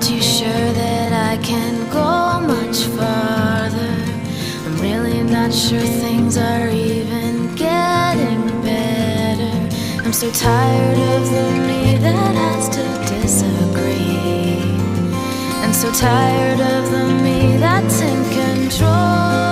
too sure that I can go much farther. I'm really not sure things are even getting better. I'm so tired of the me that has to disagree, and so tired of the me that's in control.